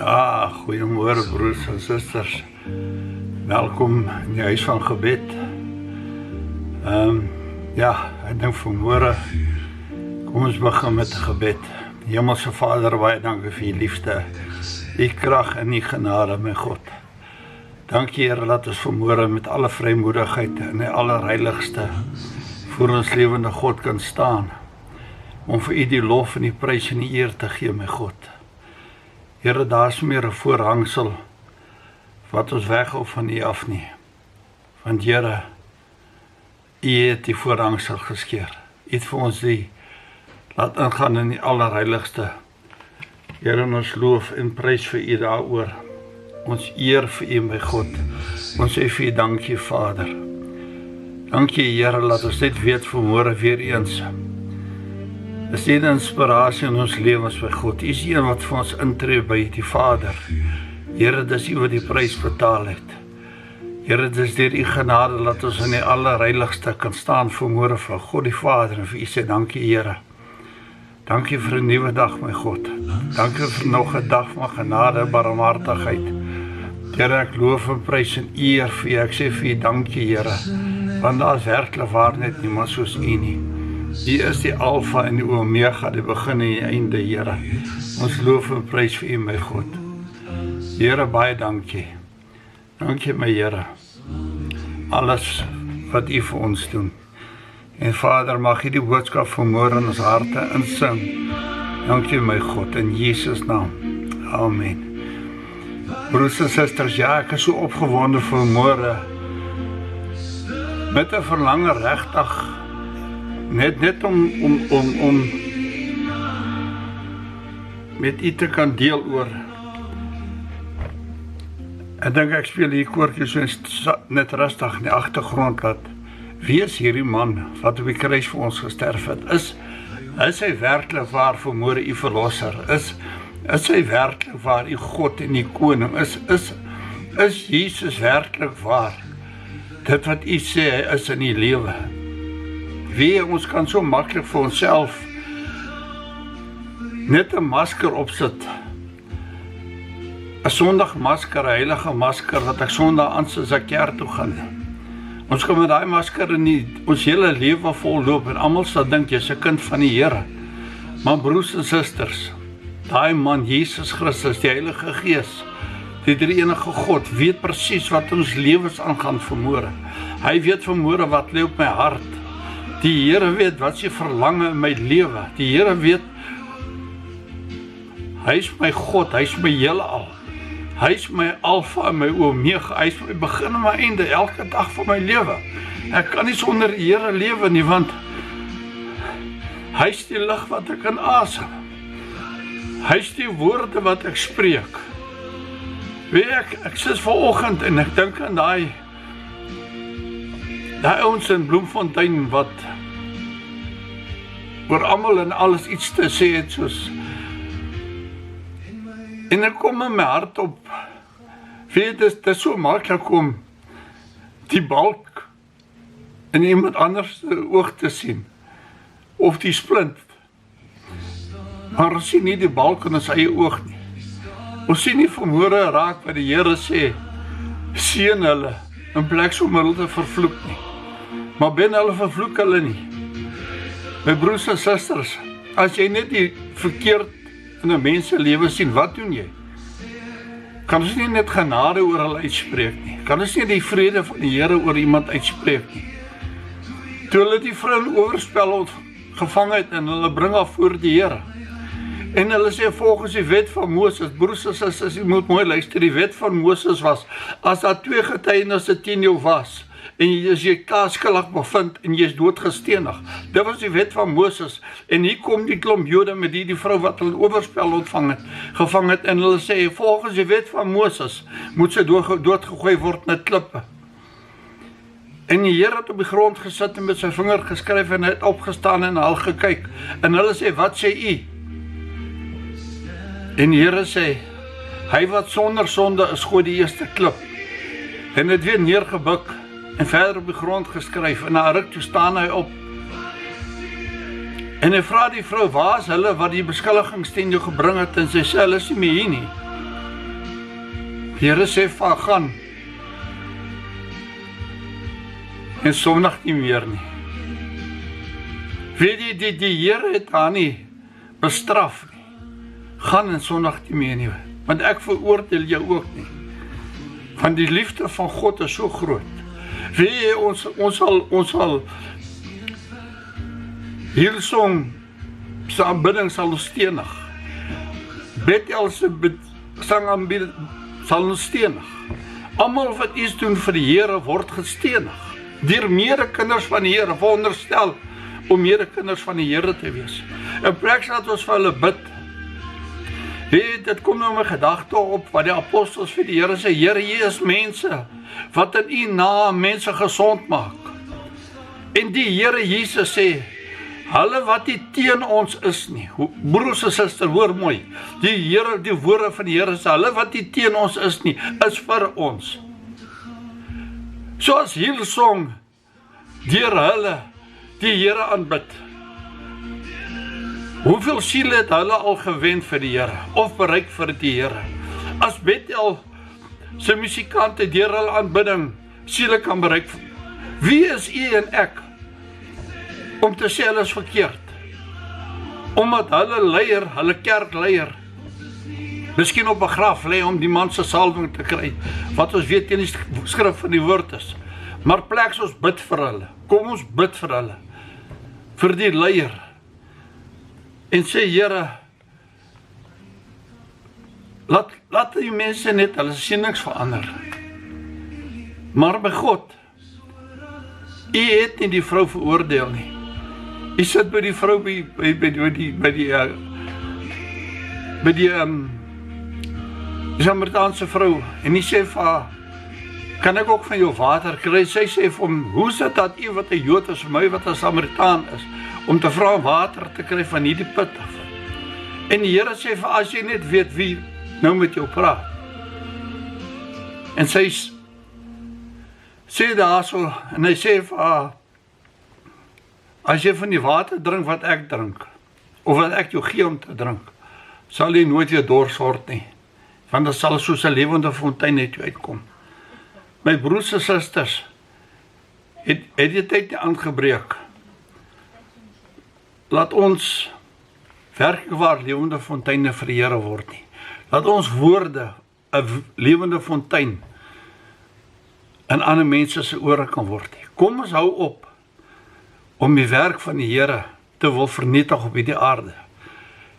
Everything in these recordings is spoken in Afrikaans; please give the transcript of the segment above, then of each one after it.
Goeiemôre broers en susters. Welkom in die huis van gebed. Ek dink vanmôre, kom ons begin met 'n gebed. Hemelse Vader, baie dankie vir u liefde, u krag en u genade, my God. Dankie Here dat ons vanmôre met alle vrymoedigheid in die allerheiligste voor ons lewende God kan staan, om vir u die lof en die prys en die eer te gee, my God. Here, daar is meer 'n voorhangsel wat ons weghou van u af nie. Want Here, u het die voorhangsel geskeer. U het vir ons die laat ingaan in die allerheiligste. Here, ons loof en prys vir u daaroor. Ons eer vir u, my God. Ons sê vir u dankie, Vader. Dankie, Here, laat ons net weet vanmôre weer eens. Is die inspirasie in ons lewens by God. U is een wat vir ons intree by die Vader. Here, dis u wat die prys betaal het. Here, dis deur u genade dat ons in die allerheiligste kan staan vanmôre vir God die Vader en vir u sê dankie, Here. Dankie vir 'n nuwe dag, my God. Dankie vir nog 'n dag van genade en barmhartigheid. Here, ek loof en prys en eer vir u. Ek sê vir u dankie, Here. Want daar is werklik waar net niemand soos u nie. U is die Alfa en die Omega, die begin en die einde, Here. Ons loof en prys vir u, my God. Here, baie dankie. Dankie, my Here. Alles wat u vir ons doen. En Vader, mag u die boodskap vanmôre in ons harte insing. Dankie, my God, in Jesus naam. Amen. Broers en susters, ek is so opgewonde vanmôre. Met 'n verlange regtig. Net om met u te kan deel oor. Ek dink ek speel hier koortjie so net rustig in die agtergrond dat wie is hierdie man wat op die kruis vir ons gesterf het? Is hy werklik waar vanmôre u verlosser? Is hy werklik waar u God en u koning? Is Jesus werklik waar? Dit wat u sê hy is in die lewe. Wie ons kan so maklik vir onsself net 'n masker opsit. 'n Sondagmasker, 'n heilige masker wat ek Sondag aan as ek kerk toe gaan. Ons kan met daai masker in ons hele lewe volloop en almal sal dink jy's 'n kind van die Here. Maar broers en susters, daai man Jesus Christus, die Heilige Gees, die drie-enige God, weet presies wat ons lewens aangaan vanmôre. Hy weet vanmôre wat lê op my hart. Die Here weet wat sy verlange in my lewe. Die Here weet, hy is my God, hy is my heelal. Hy is my Alfa en my Omega, hy is my begin en my einde, elke dag van my lewe. Ek kan nie sonder die Here lewe nie, want hy is die lig wat ek kan asem. Hy is die woorde wat ek spreek. Weet ek sit vanoggend en ek dink aan daai ouens in Bloemfontein wat oor almal en alles iets te sê het soos. En ek kom in my hart op, weet dit is so maklik om die balk in iemand anders se oog te sien, of die splint, maar ons sien nie die balk in ons eie oog nie. Ons sien nie vanmôre raak wat die Here sê, seën hulle, in plek om hulle te vervloek nie, maar binne hulle vervloek hulle nie. My broers en susters, as jy net die verkeerd in 'n mens se lewe sien, wat doen jy? Kan ons nie net genade oor hulle uitspreek nie? Kan ons nie die vrede van die Here oor iemand uitspreek nie? Toe hulle die vrou in oorspel gevang het en hulle bring haar voor die Here. En hulle sê volgens die wet van Moses, broers en susters, jy moet mooi luister, die wet van Moses was, as daar 2 getuienisse teen jou was, en jy skuldig bevind en jy is doodgestenig. Dit was die wet van Moses. En hier kom die klomp Jode met die vrou wat hulle oorspel gevang het, en hulle sê, volgens die wet van Moses moet sy doodgegooi word met klippe. En die Here het op die grond gesit en met sy vinger geskryf en hy het opgestaan en al gekyk. En hulle sê, wat sê u? En die Here sê, hy wat sonder sonde is, gooi die eerste klip. En het weer neergebuk en verder op die grond geskryf, en na 'n ruk toe staan hy op. En hy vra die vrou, waar is hulle wat die beskuldigings teen jou gebring het, en sy sê, hulle is nie meer hier nie. Die Here sê van gaan. En Sondag nie meer nie. Weet jy, die Here het haar nie bestraf nie. Gaan en Sondag nie meer nie. Want ek veroordeel jou ook nie. Want die liefde van God is so groot. Weet jy, ons sal Hillsong se aanbidding sal ons stenig. Bethel se sangaanbidding sal ons stenig. Almal wat iets doen vir die Here word gestenig. Deur medekinders van die Here, veronderstel om medekinders van die Here te wees. In plek dat ons vir hulle bid. Dit kom nou my gedagte op wat die apostels vir die Here sê, Here, hier is mense wat in U naam mense gesond maak. En die Here Jesus sê, hulle wat nie teen ons is nie. Broers en susters, hoor mooi. Die woorde van die Here sê, hulle wat nie teen ons is nie, is vir ons. Soos Hillsong deur hulle die Here aanbid. Hoeveel siele het hulle al gewen vir die Here of bereik vir die Here? As Bethel se musikante deur hulle aanbidding siele kan bereik, wie is U en ek om te sê hulle is verkeerd? Omdat hulle leier, hulle kerkleier, miskien op 'n graf lê om die man se salwing te kry, wat ons weet teen die skrif van die woord is. Maar pleks ons bid vir hulle. Kom ons bid vir hulle. Vir die leier. En sê, Here, laat die mense net hulle sienings verander. Maar by God, U het nie die vrou veroordeel nie. U sit by die vrou by die Samaritaanse vrou en U sê vir haar, kan ek ook van jou water kry? Sy sê vir hom, hoe sit dat U wat 'n Jood is, vir my wat 'n Samaritaan is, om te vra water te kry van hierdie put af? En die Here sê vir, as jy net weet wie nou met jou praat. En sy sê daar so, en hy sê vir haar, as jy van die water drink wat ek drink, of wat ek jou gee om te drink, sal jy nooit weer dors word nie. Want dit sal soos 'n lewende fontein uit jou uitkom. My broers en susters, het die tyd nie aangebreek. Laat ons werklik waar lewende fonteine vir die Here word nie. Laat ons woorde 'n lewende fontein in ander mense se ore kan word nie. Kom ons hou op om die werk van die Here te wil vernietig op hierdie aarde.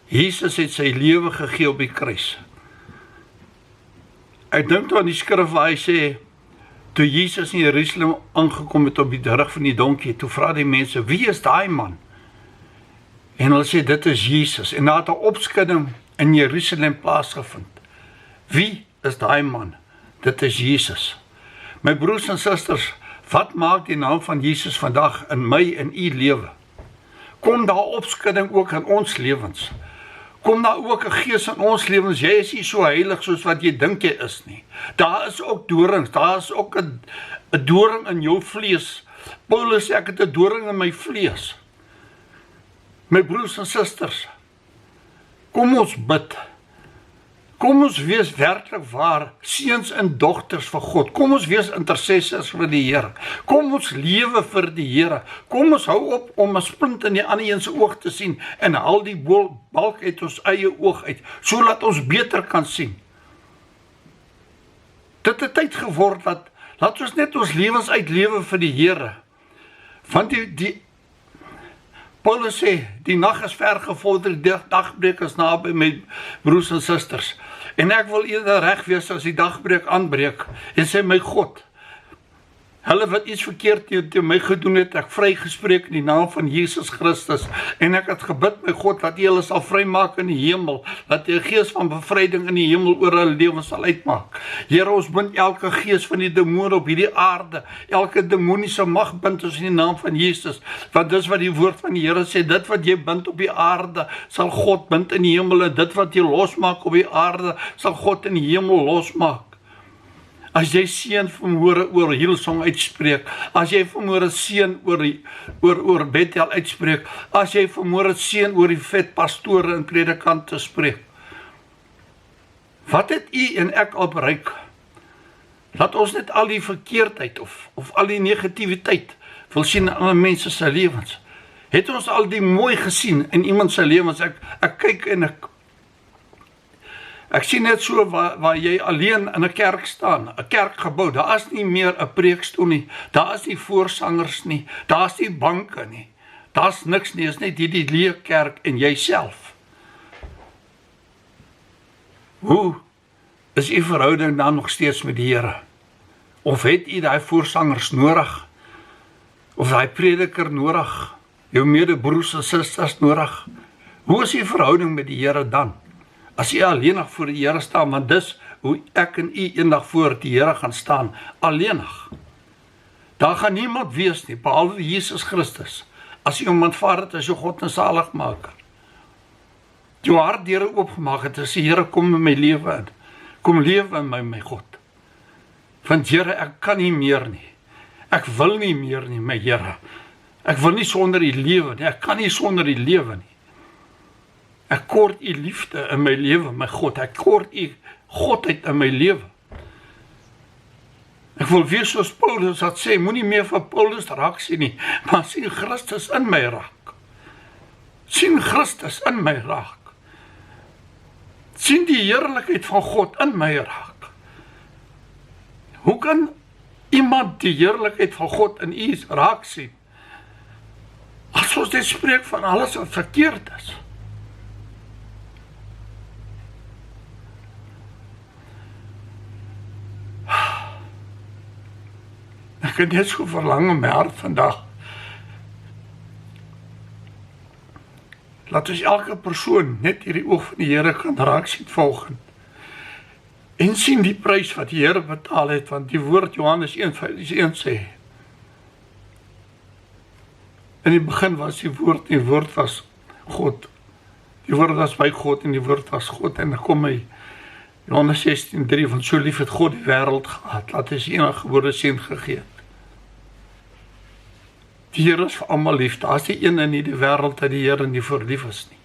Jesus het sy lewe gegee op die kruis. Ek dink aan die skrif waar hy sê, toe Jesus in Jerusalem aangekom het op die rug van die donkie, toe vra die mense, wie is daai man? En hulle sê, dit is Jesus. En daar het 'n opskudding in Jerusalem plaasgevind. Wie is daai man? Dit is Jesus. My broers en susters, wat maak die naam van Jesus vandag in my en u lewe? Kom daar opskudding ook in ons lewens? Kom daar ook 'n gees in ons lewens? Jy is nie so heilig soos wat jy dink jy is nie. Daar is ook dorings, daar is ook 'n doring in jou vlees. Paulus sê, ek het 'n doring in my vlees. My broers en susters, kom ons bid. Kom ons wees werklik waar seuns en dogters vir God. Kom ons wees intercessors vir die Here. Kom ons lewe vir die Here. Kom ons hou op om 'n splint in die ander een se oog te sien en haal die balk uit ons eie oog uit, sodat ons beter kan sien. Dit het tyd geword dat laat ons net ons lewens uitlewe vir die Here. Want die Paulus sê, die nag is ver gevorder, die dagbreek is naby, my broers en susters. En ek wil eerder reg wees as die dagbreek aanbreek en sê, my God, hulle wat iets verkeerd teen my gedoen het, ek vrygespreek in die naam van Jesus Christus, en ek het gebid, my God, dat U hulle sal vrymaak in die hemel, dat U 'n gees van bevryding in die hemel oor hulle lewens sal uitmaak. Here, ons bind elke gees van die demone op hierdie aarde, elke demoniese mag bind ons in die naam van Jesus, want dis wat die woord van die Here sê, dit wat jy bind op die aarde, sal God bind in die hemel, en dit wat jy losmaak op die aarde, sal God in die hemel losmaak. As jy seën vanmôre oor Hillsong uitspreek, as jy vanmôre seën oor Bethel uitspreek, as jy vanmôre seën oor die vet pastore en predikante spreek. Wat het u en ek al bereik Laat ons net al die verkeerdheid of al die negativiteit wil sien in ander mense se lewens. Het ons al die mooi gesien in iemand se lewens? Ek kyk en ek sien net so waar jy alleen in 'n kerk staan, 'n kerkgebou, daar is nie meer 'n preekstoel nie, daar is nie voorsangers nie, daar is nie banke nie, daar is niks nie, is net hierdie leë kerk en jouself. Hoe is u verhouding dan nog steeds met die Here? Of het u daai voorsangers nodig? Of daai prediker nodig? Jou medebroers en susters nodig? Hoe is u verhouding met die Here dan? As u alleenig voor die Here staan, want dis hoe ek en u eendag voor die Here gaan staan, alleenig. Daar gaan niemand wees nie, behalwe Jesus Christus, as u hom aanvaar het as jou God en Saligmaker. Jou hart deure oopgemaak het, as die Here kom in my lewe in, kom lewe in my God. Want Here, ek kan nie meer nie, ek wil nie meer nie, my Here, ek wil nie sonder u lewe nie, ek kan nie sonder u lewe nie. Ek kort u liefde in my lewe, my God. Ek kort u Godheid in my lewe. Ek wil wees soos Paulus wat sê, moenie meer van Paulus raak sien nie, maar sien Christus in my raak. Sien Christus in my raak. Sien die heerlikheid van God in my raak. Hoe kan iemand die heerlikheid van God in u raak sien? As ons dit spreek van alles wat verkeerd is. Ek het net so verlang in my hart vandag. Laat ons elke persoon net hierdie oog van die Here kan raak sien volgend. En sien die prys wat die Here betaal het, want die woord Johannes 1:1 sê. In die begin was die woord, en die woord was God. Die woord was by God en die woord was God. En dan kom hy, Johannes 16:3, want so lief het God die wêreld gehad, laat hy sy enige gebore seun gegee het. Die Here is vir almal lief, daar is die een in die wêreld dat die Here nie voor lief is nie.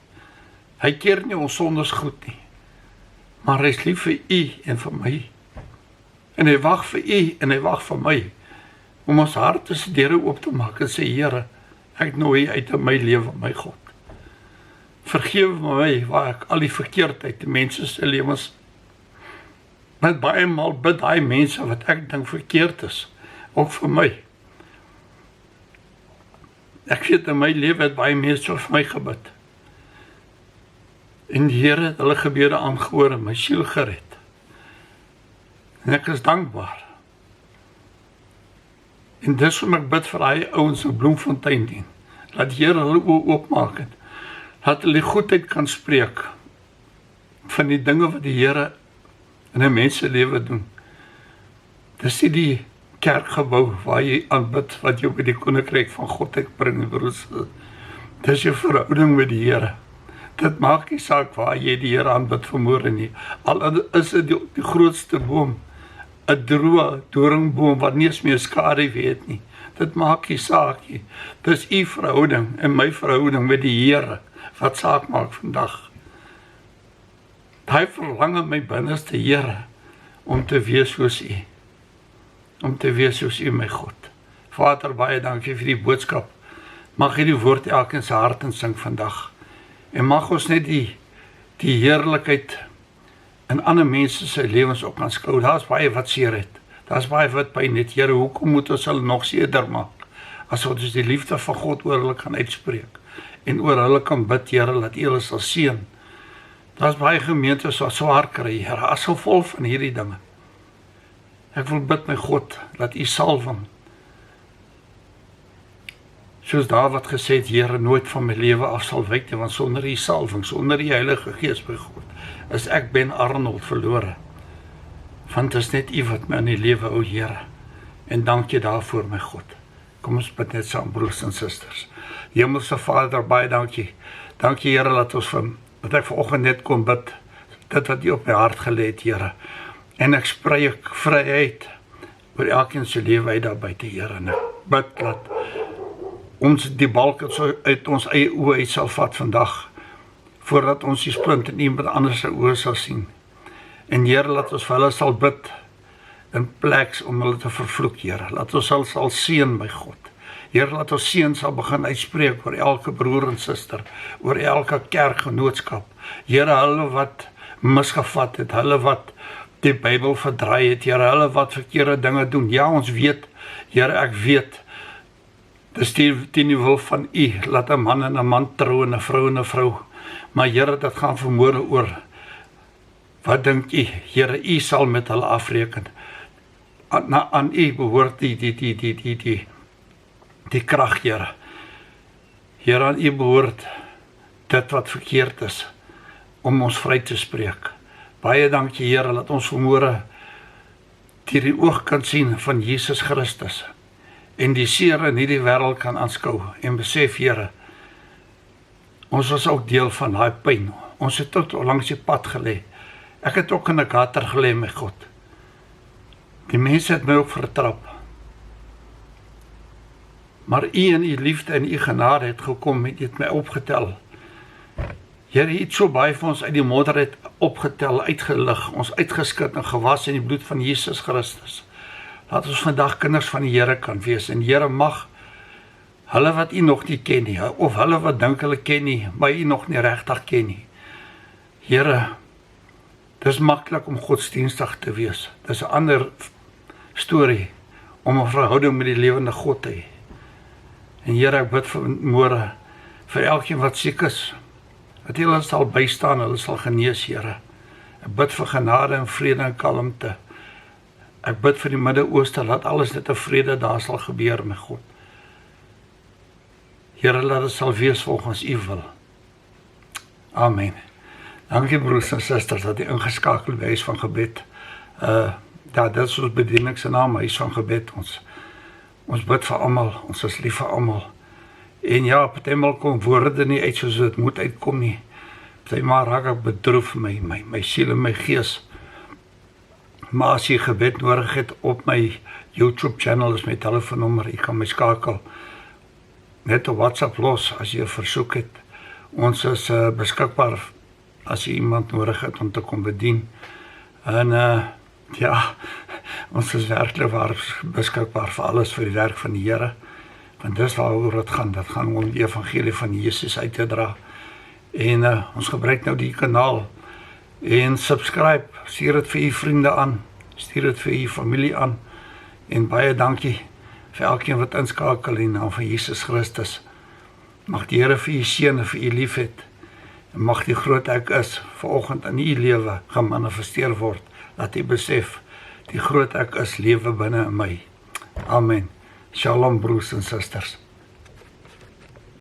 Hy keer nie ons sondes goed nie, maar hy is lief vir u en vir my. En hy wag vir u en hy wag vir my, om ons harte se deure oop te maak en sê, Here, ek nooi u uit in my lewe, my God. Vergewe my waar ek al die verkeerdheid in mense se lewens, met baie maal bid daai mense wat ek dink verkeerd is, ook vir my. Ek weet in my lewe het baie mense vir my gebid. En die Here het hulle gebede aangehoor en my siel gered. En ek is dankbaar. En dis hoekom ek bid vir daai ouens in Bloemfontein dien. Laat die Here hulle oë oopmaak het. Laat hulle die goedheid kan spreek van die dinge wat die Here in 'n mens se lewe doen. Dis nie die kerkgebou waar jy aanbid wat jou by die koninkryk van God uitbring, broers. Dis jou verhouding met die Here. Dit maak nie saak waar jy die Here aanbid vanmôre nie. Al is dit die grootste boom, 'n droë doringboom wat nie eens meer skaduwee het nie. Dit maak nie saak nie. Dis u verhouding en my verhouding met die Here wat saak maak vandag. Hy verlang in my binneste, Here, om te wees soos u. Om te wees soos u, my God. Vader, baie dankie vir die boodskap. Mag hierdie woord elkeen se hart insink vandag. En mag ons net die heerlikheid in ander mense se lewens ook aanskou. Daar's baie wat seer het. Daar's baie wat pyn het. Here, hoekom moet ons hulle nog seerder maak? As ons die liefde van God oor hulle kan uitspreek. En oor hulle kan bid, Here, dat u hulle sal seën. Daar's baie gemeentes wat swaar kry, Here, as gevolg van hierdie dinge. Ek wil bid, my God, dat u salwing, soos daar wat gesê het, Here, nooit van my lewe af sal wyk nie, want sonder u salwing, sonder die Heilige Gees, my God, is ek Ben Arnold verlore. Want dit is net u wat my in die lewe hou, Here. En dankie daarvoor, my God. Kom ons bid net saam, broers en susters. Hemelse Vader, baie dankie. Dankie, Here, dat ek vanoggend net kon bid, dit wat u op my hart gelê het, Here. En ek spreek vryheid oor elkeen se lewe uit daar buite, Here. En ek bid dat ons die balk uit ons eie oë uit sal vat vandag, voordat ons die splint in iemand anders se oë sal sien. En Here, laat ons vir hulle sal bid, in plek om hulle te vervloek, Here. Laat ons sal seën, my God. Here, laat ons seën sal begin uitspreek oor elke broer en suster, oor elke kerkgenootskap. Here, hulle wat misgevat het, hulle wat die Bybel verdraai het, Here, hulle wat verkeerde dinge doen. Ja, ons weet, Here, ek weet, dis die wil van U, laat 'n man en 'n man trou en 'n vrou en 'n vrou. Maar Here, dit gaan vermoere oor, wat dink U? Here, U sal met hulle afreken. Aan U behoort die krag, Here. Here, aan U behoort dit wat verkeerd is, om ons vry te spreek. Baie dankie, Here, dat ons vermoere deur die oog kan sien van Jesus Christus, en die seer in hierdie wêreld kan aanskou, en besef, Here, ons was ook deel van daai pyn. Ons het tot langs die pad gelê. Ek het ook in 'n gutter gelê, my God. Die mense het my ook vertrap. Maar U in U liefde en U genade het gekom en U het my opgetel. Here, U het so baie vir ons uit die modder het opgetel, uitgelig, ons uitgeskit en gewas in die bloed van Jesus Christus. Laat ons vandag kinders van die Here kan wees. En Here, mag hulle wat U nog nie ken nie, of hulle wat dink hulle ken nie, maar U nog nie regtig ken nie. Here, dis maklik om godsdienstig te wees. Dis 'n ander storie om 'n verhouding met die lewende God te hê. En Here, ek bid vanmôre vir elkeen wat siek is, dat U hulle sal bystaan, hulle sal genees, Here. Ek bid vir genade en vrede en kalmte. Ek bid vir die Midde-Ooste, laat alles net 'n vrede daar sal gebeur, my God. Here, laat dit sal wees volgens U wil. Amen. Dankie broers en susters dat U ingeskakel by Huis van Gebed. Dit is ons bediening se naam, Huis van Gebed. Ons bid vir almal, ons is lief vir almal. En ja, partymal kom woorde nie uit soos dit moet uitkom nie. Partymal raak ek bedroef my siel en my gees. Maar as jy gebed nodig het, op my YouTube channel is my telefoonnommer, jy kan my skakel. Net op WhatsApp los as jy 'n versoek het. Ons is beskikbaar as jy iemand nodig het om te kom bedien. En ja, ons is werklik beskikbaar vir alles vir die werk van die Here. Want dis waaroor dit gaan om die evangelie van Jesus uit te dra. En ons gebruik nou die kanaal. En subscribe, stuur dit vir u vriende aan, stuur dit vir u familie aan. En baie dankie vir elkeen wat inskakel in naam van Jesus Christus. Mag die Here vir u seën en vir u liefhet. En mag die groot ek is vanoggend in u lewe gemanifesteer word. Laat u besef, die groot ek is lewe binne in my. Amen. Shalom broers en susters.